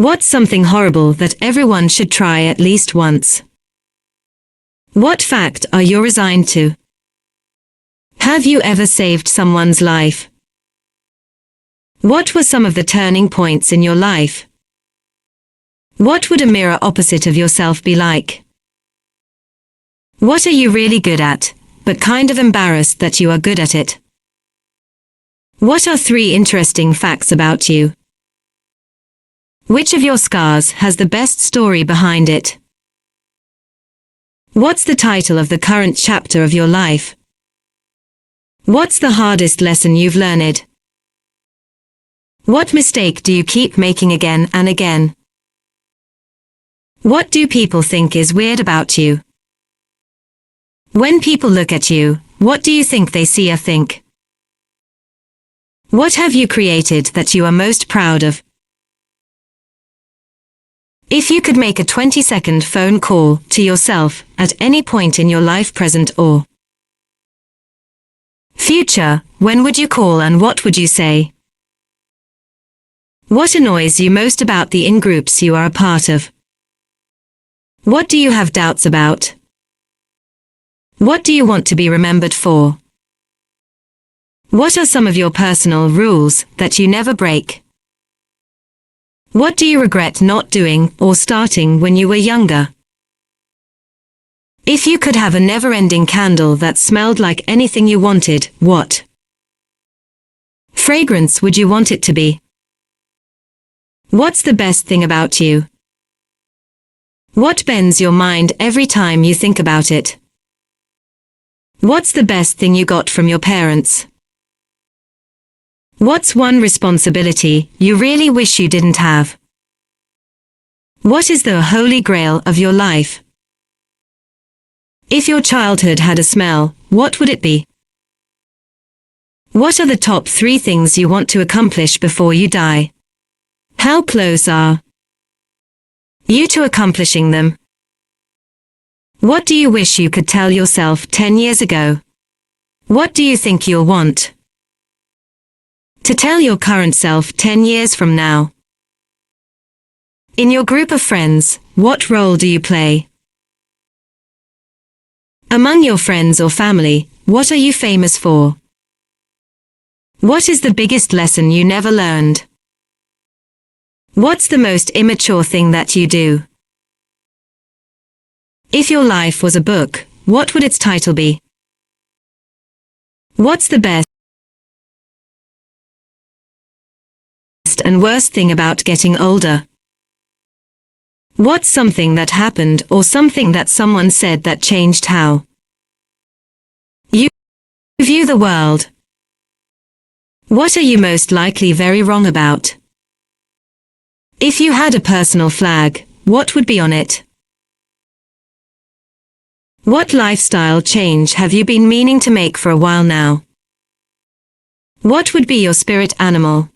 What's something horrible that everyone should try at least once? What fact are you resigned to? Have you ever saved someone's life? What were some of the turning points in your life? What would a mirror opposite of yourself be like? What are you really good at, but kind of embarrassed that you are good at it? What are 3 interesting facts about you? Which of your scars has the best story behind it? What's the title of the current chapter of your life? What's the hardest lesson you've learned? What mistake do you keep making again and again? What do people think is weird about you? When people look at you, what do you think they see or think? What have you created that you are most proud of? If you could make a 20-second phone call to yourself at any point in your life, present or future, when would you call and what would you say? What annoys you most about the in-groups you are a part of? What do you have doubts about? What do you want to be remembered for? What are some of your personal rules that you never break? What do you regret not doing or starting when you were younger? If you could have a never-ending candle that smelled like anything you wanted, what fragrance would you want it to be? What's the best thing about you? What bends your mind every time you think about it? What's the best thing you got from your parents? What's one responsibility you really wish you didn't have? What is the holy grail of your life? If your childhood had a smell, what would it be? What are the top 3 things you want to accomplish before you die? How close are you to accomplishing them? What do you wish you could tell yourself 10 years ago? What do you think you'll want to tell your current self 10 years from now? In your group of friends, what role do you play? Among your friends or family, what are you famous for? What is the biggest lesson you never learned? What's the most immature thing that you do? If your life was a book, what would its title be? What's the best and worst thing about getting older? What's something that happened or something that someone said that changed how you view the world? What are you most likely very wrong about? If you had a personal flag, what would be on it? What lifestyle change have you been meaning to make for a while now? What would be your spirit animal?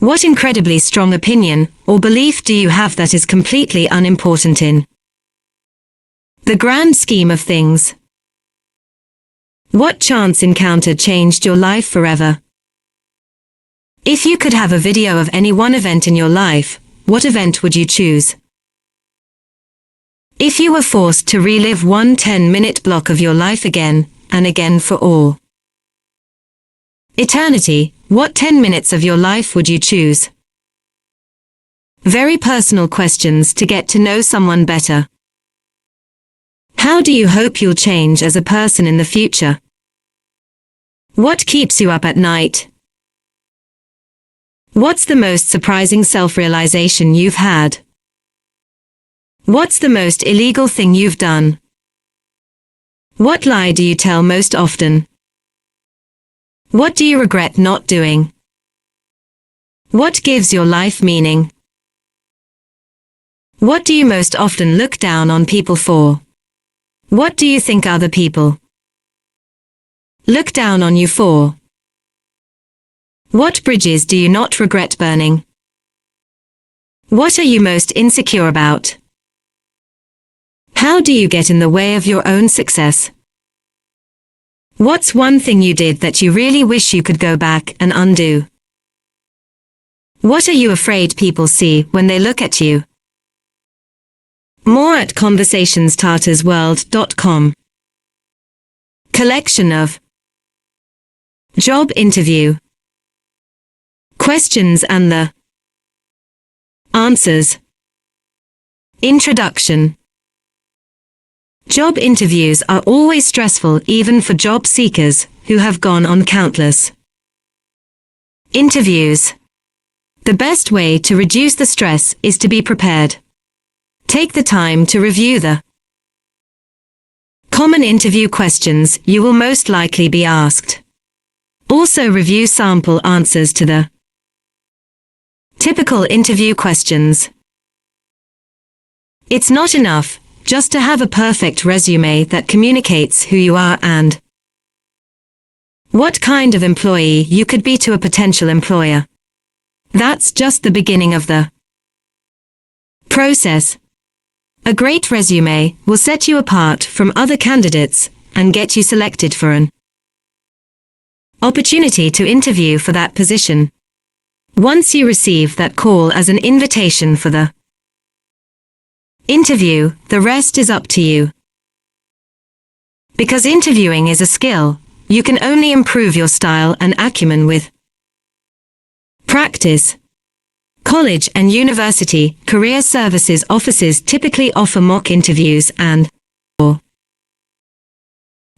What incredibly strong opinion or belief do you have that is completely unimportant in the grand scheme of things? What chance encounter changed your life forever? If you could have a video of any one event in your life, what event would you choose? If you were forced to relive one 10-minute block of your life again and again for all eternity, what 10 minutes of your life would you choose? Very personal questions to get to know someone better. How do you hope you'll change as a person in the future? What keeps you up at night? What's the most surprising self-realization you've had? What's the most illegal thing you've done? What lie do you tell most often? What do you regret not doing? What gives your life meaning? What do you most often look down on people for? What do you think other people look down on you for? What bridges do you not regret burning? What are you most insecure about? How do you get in the way of your own success? What's one thing you did that you really wish you could go back and undo? What are you afraid people see when they look at you? More at conversationsstartersworld.com. Collection of job interview questions and the answers. Introduction. Job interviews are always stressful, even for job seekers who have gone on countless interviews. The best way to reduce the stress is to be prepared. Take the time to review the common interview questions you will most likely be asked. Also review sample answers to the typical interview questions. It's not enough just to have a perfect resume that communicates who you are and what kind of employee you could be to a potential employer. That's just the beginning of the process. A great resume will set you apart from other candidates and get you selected for an opportunity to interview for that position. Once you receive that call as an invitation for the interview, the rest is up to you. Because interviewing is a skill, you can only improve your style and acumen with practice. College and university career services offices typically offer mock interviews and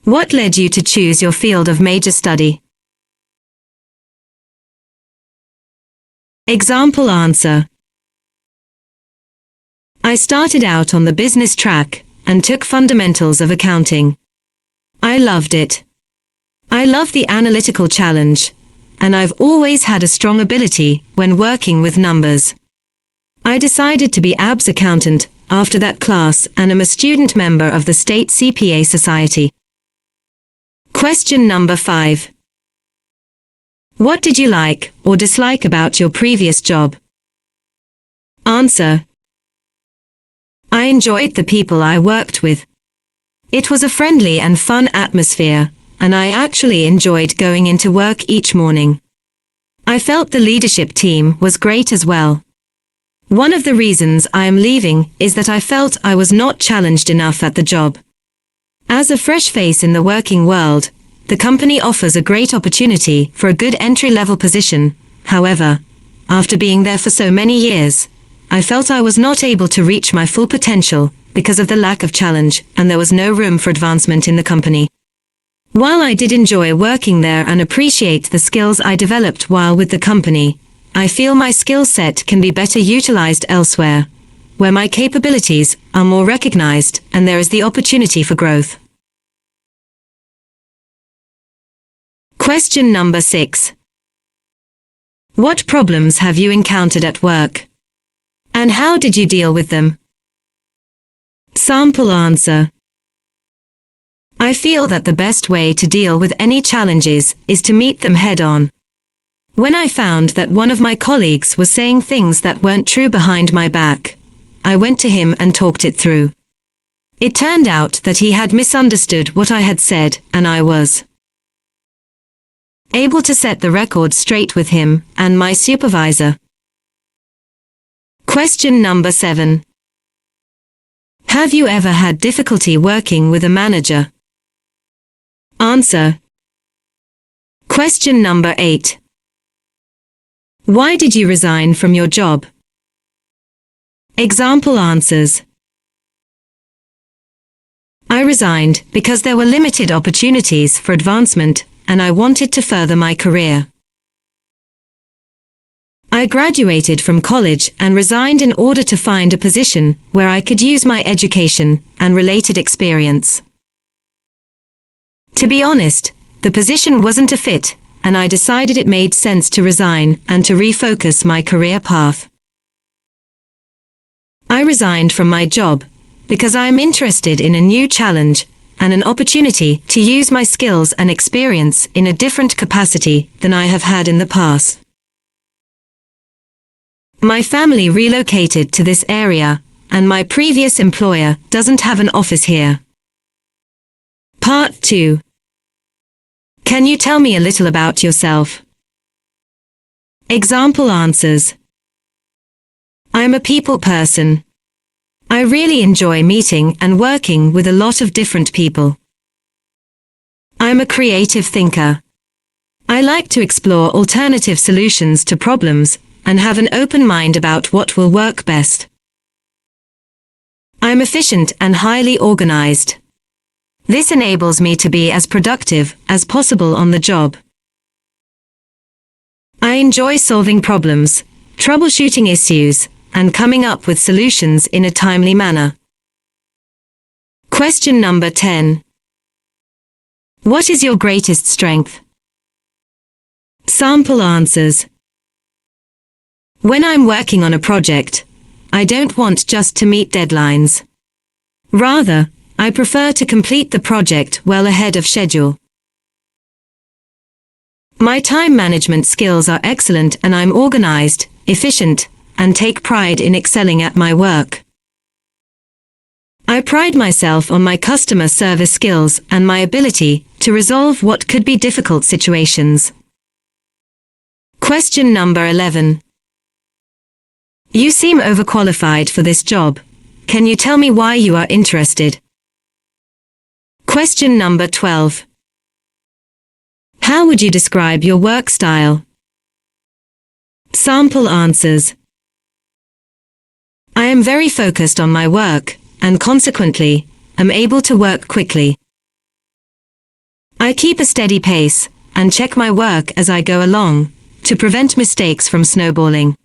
what led you to choose your field of major study? Example answer. I started out on the business track and took fundamentals of accounting. I loved it. I love the analytical challenge, and I've always had a strong ability when working with numbers. I decided to be ABS accountant after that class, and am a student member of the State CPA Society. Question number 5. What did you like or dislike about your previous job? Answer. I enjoyed the people I worked with. It was a friendly and fun atmosphere, and I actually enjoyed going into work each morning. I felt the leadership team was great as well. One of the reasons I am leaving is that I felt I was not challenged enough at the job. As a fresh face in the working world, the company offers a great opportunity for a good entry-level position. However, after being there for so many years, I felt I was not able to reach my full potential because of the lack of challenge, and there was no room for advancement in the company. While I did enjoy working there and appreciate the skills I developed while with the company, I feel my skill set can be better utilized elsewhere, where my capabilities are more recognized and there is the opportunity for growth. Question number 6. What problems have you encountered at work? And how did you deal with them? Sample answer. I feel that the best way to deal with any challenges is to meet them head-on. When I found that one of my colleagues was saying things that weren't true behind my back, I went to him and talked it through. It turned out that he had misunderstood what I had said, and I was able to set the record straight with him and my supervisor. Question number 7. Have you ever had difficulty working with a manager? Answer. Question number 8. Why did you resign from your job? Example answers. I resigned because there were limited opportunities for advancement, and I wanted to further my career. I graduated from college and resigned in order to find a position where I could use my education and related experience. To be honest, the position wasn't a fit, and I decided it made sense to resign and to refocus my career path. I resigned from my job because I am interested in a new challenge and an opportunity to use my skills and experience in a different capacity than I have had in the past. My family relocated to this area, and my previous employer doesn't have an office here. Part 2. Can you tell me a little about yourself? Example answers. I'm a people person. I really enjoy meeting and working with a lot of different people. I'm a creative thinker. I like to explore alternative solutions to problems and have an open mind about what will work best. I'm efficient and highly organized. This enables me to be as productive as possible on the job. I enjoy solving problems, troubleshooting issues, and coming up with solutions in a timely manner. Question number 10. What is your greatest strength? Sample answers. When I'm working on a project, I don't want just to meet deadlines. Rather, I prefer to complete the project well ahead of schedule. My time management skills are excellent and I'm organized, efficient, and take pride in excelling at my work. I pride myself on my customer service skills and my ability to resolve what could be difficult situations. Question number 11. You seem overqualified for this job. Can you tell me why you are interested? Question number 12. How would you describe your work style? Sample answers. I am very focused on my work, and consequently, am able to work quickly. I keep a steady pace, and check my work as I go along, to prevent mistakes from snowballing.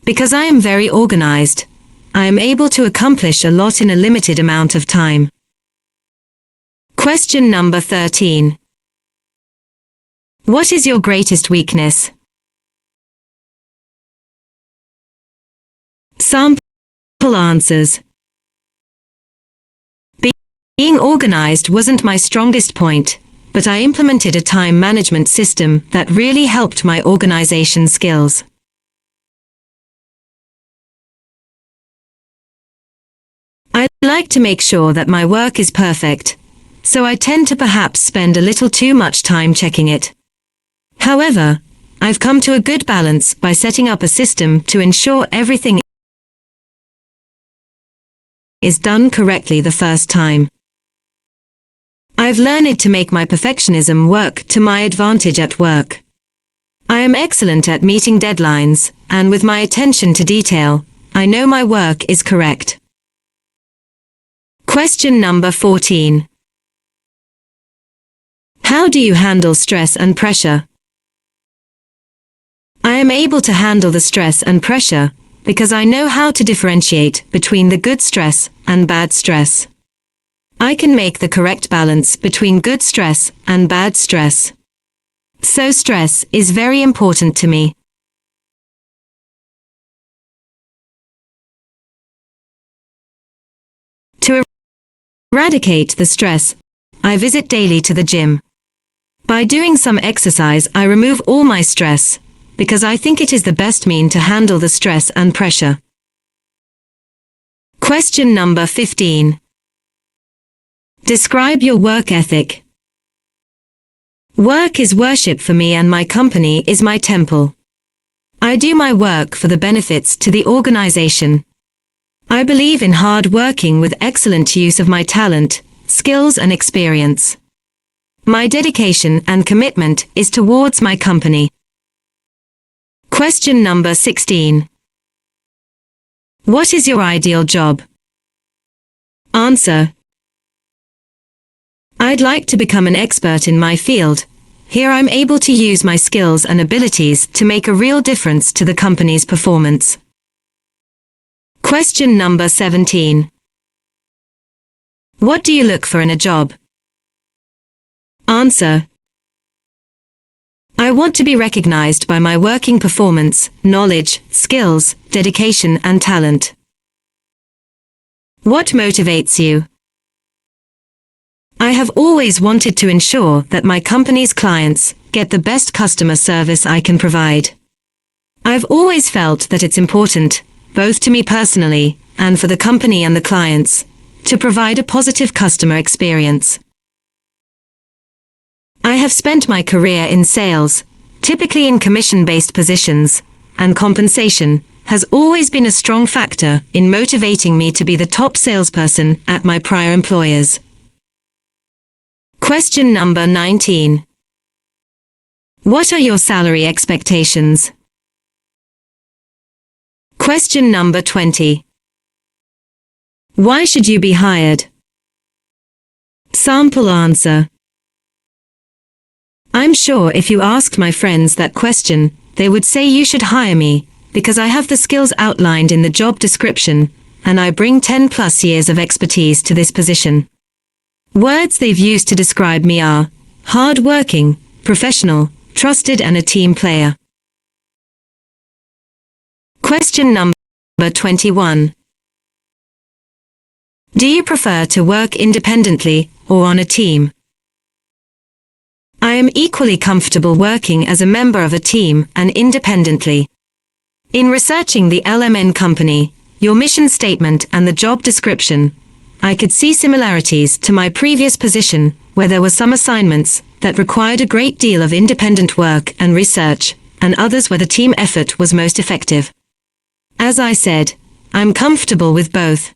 Because I am very organized, I am able to accomplish a lot in a limited amount of time. Question number 13. What is your greatest weakness? Sample answers. Being organized wasn't my strongest point, but I implemented a time management system that really helped my organization skills. I like to make sure that my work is perfect, so I tend to perhaps spend a little too much time checking it. However, I've come to a good balance by setting up a system to ensure everything is done correctly the first time. I've learned to make my perfectionism work to my advantage at work. I am excellent at meeting deadlines, and with my attention to detail, I know my work is correct. Question number 14. How do you handle stress and pressure? I am able to handle the stress and pressure because I know how to differentiate between the good stress and bad stress. I can make the correct balance between good stress and bad stress. So stress is very important to me. To eradicate the stress, I visit daily to the gym. By doing some exercise, I remove all my stress, because I think it is the best means to handle the stress and pressure. Question number 15. Describe your work ethic. Work is worship for me and my company is my temple. I do my work for the benefits to the organization. I believe in hard working with excellent use of my talent, skills and experience. My dedication and commitment is towards my company. Question number 16. What is your ideal job? Answer. I'd like to become an expert in my field. Here I'm able to use my skills and abilities to make a real difference to the company's performance. Question number 17. What do you look for in a job? Answer. I want to be recognized by my working performance, knowledge, skills, dedication and talent. What motivates you? I have always wanted to ensure that my company's clients get the best customer service I can provide. I've always felt that it's important, both to me personally and for the company and the clients, to provide a positive customer experience. I have spent my career in sales, typically in commission-based positions, and compensation has always been a strong factor in motivating me to be the top salesperson at my prior employers. Question number 19. What are your salary expectations? Question number 20. Why should you be hired? Sample answer. I'm sure if you asked my friends that question, they would say you should hire me, because I have the skills outlined in the job description, and I bring 10+ years of expertise to this position. Words they've used to describe me are hard-working, professional, trusted and a team player. Question number 21. Do you prefer to work independently or on a team? I am equally comfortable working as a member of a team and independently. In researching the LMN company, your mission statement and the job description, I could see similarities to my previous position where there were some assignments that required a great deal of independent work and research, and others where the team effort was most effective. As I said, I'm comfortable with both.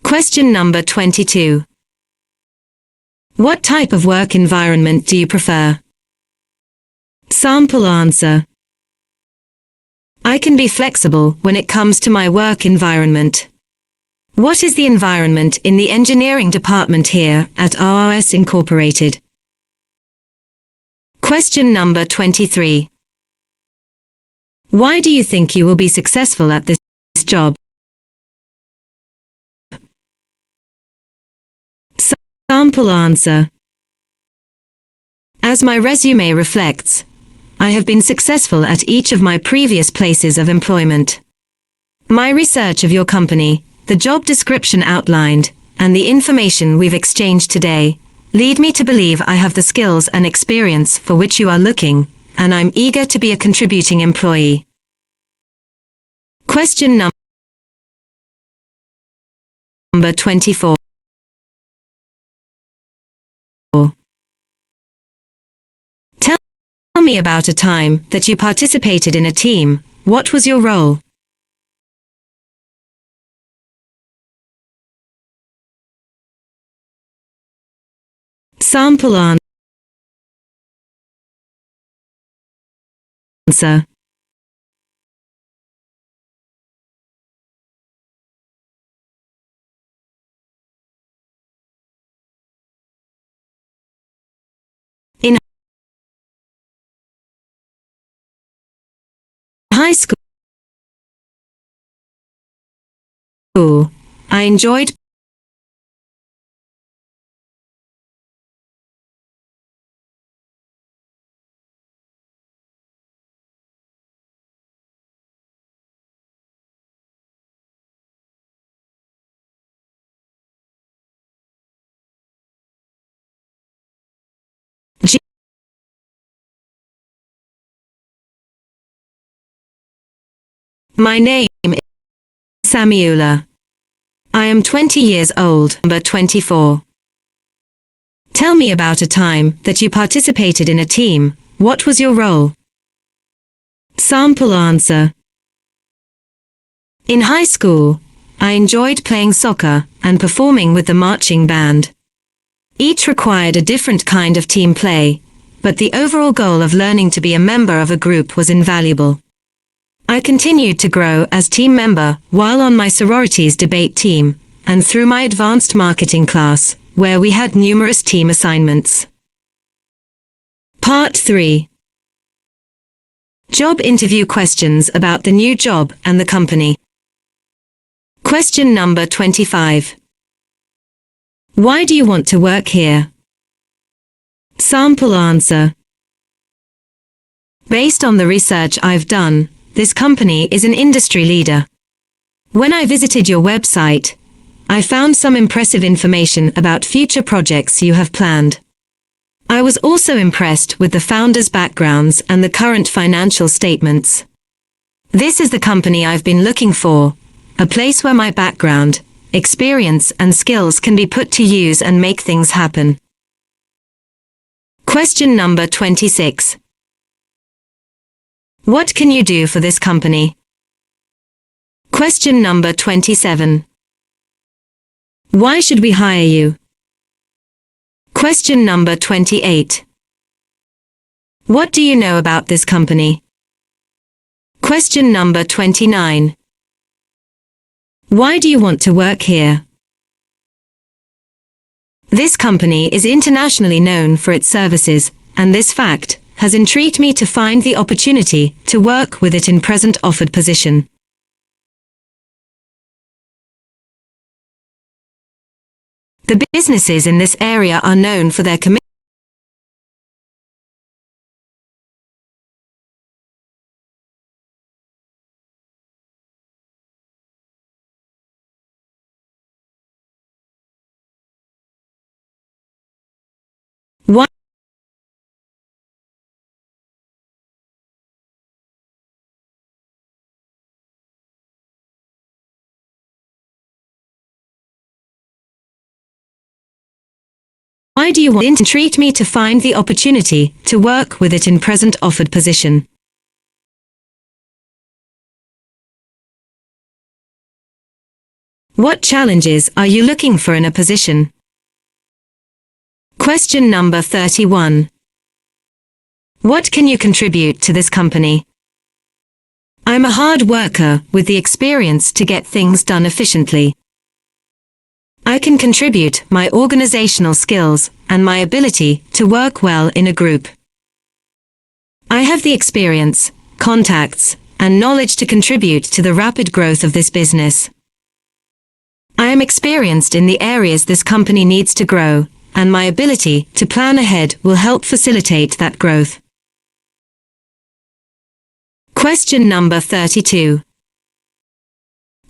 Question number 22. What type of work environment do you prefer? Sample answer. I can be flexible when it comes to my work environment. What is the environment in the engineering department here at RRS Incorporated? Question number 23. Why do you think you will be successful at this job? Sample answer. As my resume reflects, I have been successful at each of my previous places of employment. My research of your company, the job description outlined, and the information we've exchanged today, lead me to believe I have the skills and experience for which you are looking, and I'm eager to be a contributing employee. Question number 24. Tell me about a time that you participated in a team. What was your role? Sample answer. In high school, I enjoyed My name is Samuela. I am 20 years old, number 24. Tell me about a time that you participated in a team. What was your role? Sample answer. In high school, I enjoyed playing soccer and performing with the marching band. Each required a different kind of team play, but the overall goal of learning to be a member of a group was invaluable. I continued to grow as team member while on my sorority's debate team, and through my advanced marketing class, where we had numerous team assignments. Part 3. Job interview questions about the new job and the company. Question number 25. Why do you want to work here? Sample answer. Based on the research I've done, this company is an industry leader. When I visited your website, I found some impressive information about future projects you have planned. I was also impressed with the founders' backgrounds and the current financial statements. This is the company I've been looking for, a place where my background, experience and skills can be put to use and make things happen. Question number 26. What can you do for this company? Question number 27. Why should we hire you? Question number 28. What do you know about this company? Question number 29. Why do you want to work here? This company is internationally known for its services, and this fact has intrigued me to find the opportunity to work with it in present offered position. The businesses in this area are known for their commitment. Why do you want to treat me to find the opportunity to work with it in present offered position? What challenges are you looking for in a position? Question number 31. What can you contribute to this company? I'm a hard worker with the experience to get things done efficiently. I can contribute my organizational skills and my ability to work well in a group. I have the experience, contacts, and knowledge to contribute to the rapid growth of this business. I am experienced in the areas this company needs to grow, and my ability to plan ahead will help facilitate that growth. Question number 32.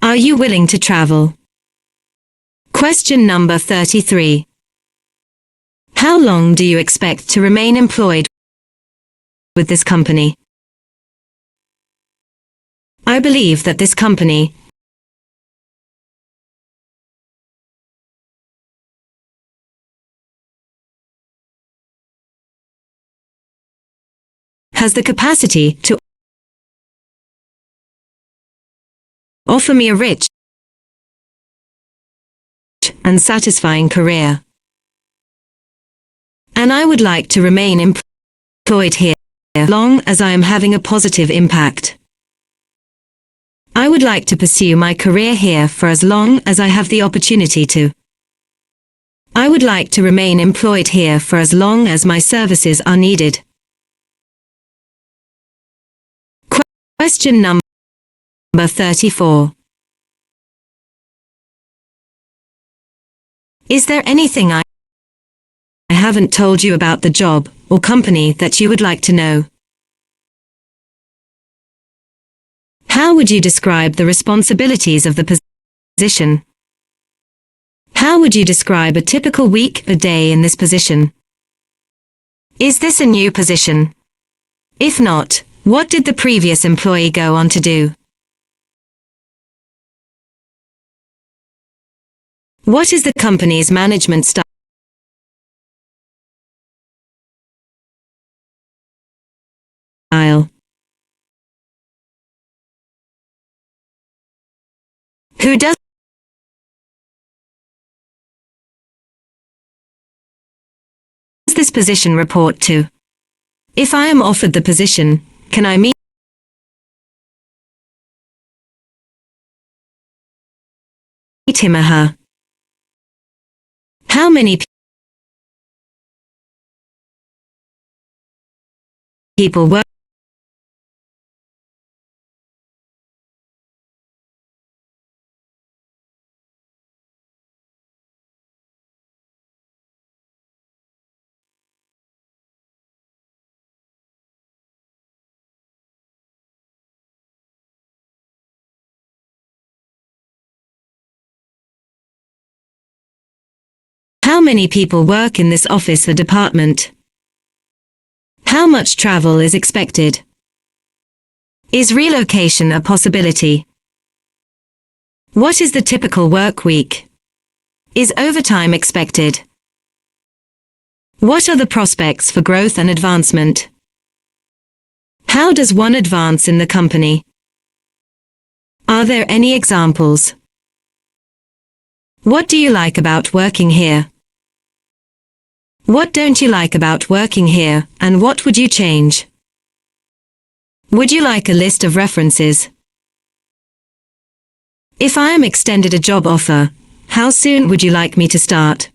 Are you willing to travel? Question number 33. How long do you expect to remain employed with this company? I believe that this company has the capacity to offer me a rich and satisfying career. And I would like to remain employed here as long as I am having a positive impact. I would like to pursue my career here for as long as I have the opportunity to. I would like to remain employed here for as long as my services are needed. Question number 34. Is there anything I haven't told you about the job or company that you would like to know? How would you describe the responsibilities of the position? How would you describe a typical week or day in this position? Is this a new position? If not, what did the previous employee go on to do? What is the company's management style? Who does this position report to? If I am offered the position, can I meet him or her? How many people work? How many people work in this office or department? How much travel is expected? Is relocation a possibility? What is the typical work week? Is overtime expected? What are the prospects for growth and advancement? How does one advance in the company? Are there any examples? What do you like about working here? What don't you like about working here, and what would you change? Would you like a list of references? If I am extended a job offer, how soon would you like me to start?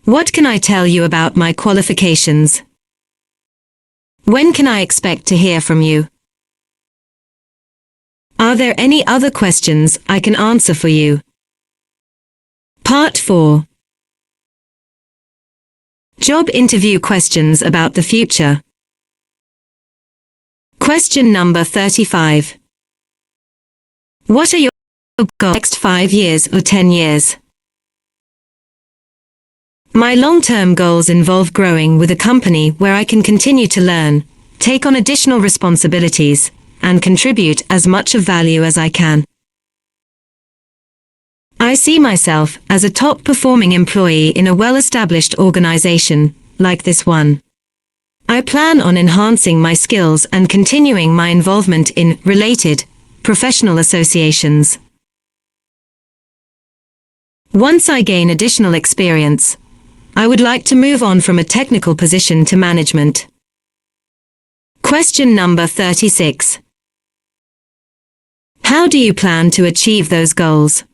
What can I tell you about my qualifications? When can I expect to hear from you? Are there any other questions I can answer for you? Part 4. Job interview questions about the future. Question number 35. What are your goals next 5 years or 10 years? My long-term goals involve growing with a company where I can continue to learn, take on additional responsibilities, and contribute as much of value as I can. I see myself as a top-performing employee in a well-established organization, like this one. I plan on enhancing my skills and continuing my involvement in related professional associations. Once I gain additional experience, I would like to move on from a technical position to management. Question number 36. How do you plan to achieve those goals?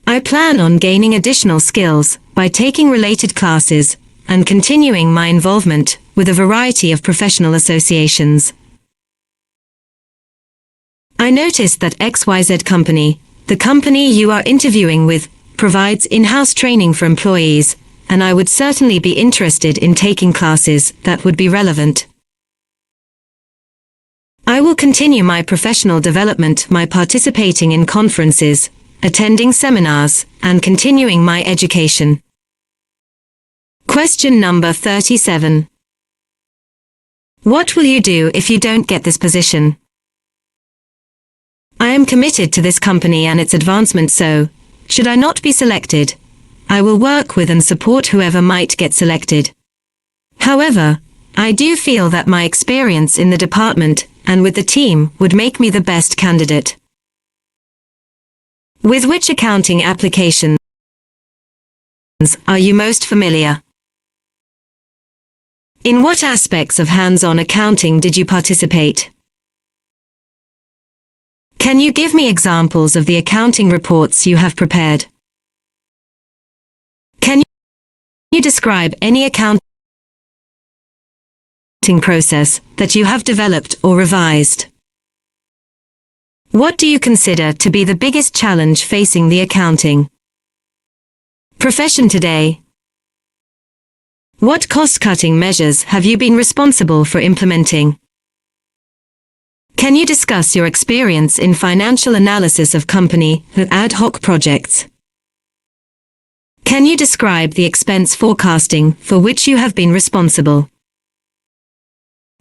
I plan on gaining additional skills by taking related classes and continuing my involvement with a variety of professional associations. I noticed that XYZ company, the company you are interviewing with, provides in-house training for employees, and I would certainly be interested in taking classes that would be relevant. I will continue my professional development by participating in conferences, attending seminars, and continuing my education. Question number 37. What will you do if you don't get this position? I am committed to this company and its advancement, so, should I not be selected, I will work with and support whoever might get selected. However, I do feel that my experience in the department and with the team would make me the best candidate. With which accounting applications are you most familiar? In what aspects of hands-on accounting did you participate? Can you give me examples of the accounting reports you have prepared? Can you describe any accounting process that you have developed or revised? What do you consider to be the biggest challenge facing the accounting profession today? What cost-cutting measures have you been responsible for implementing? Can you discuss your experience in financial analysis of company and ad hoc projects? Can you describe the expense forecasting for which you have been responsible?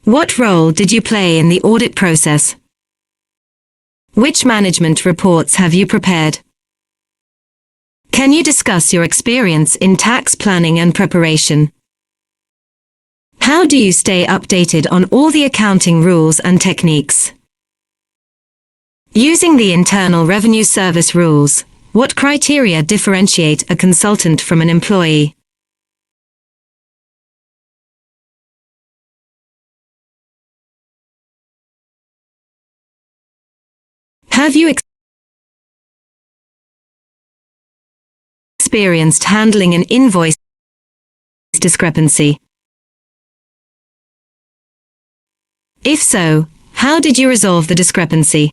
What role did you play in the audit process? Which management reports have you prepared? Can you discuss your experience in tax planning and preparation? How do you stay updated on all the accounting rules and techniques? Using the Internal Revenue Service rules, what criteria differentiate a consultant from an employee? Have you experienced handling an invoice discrepancy? If so, how did you resolve the discrepancy?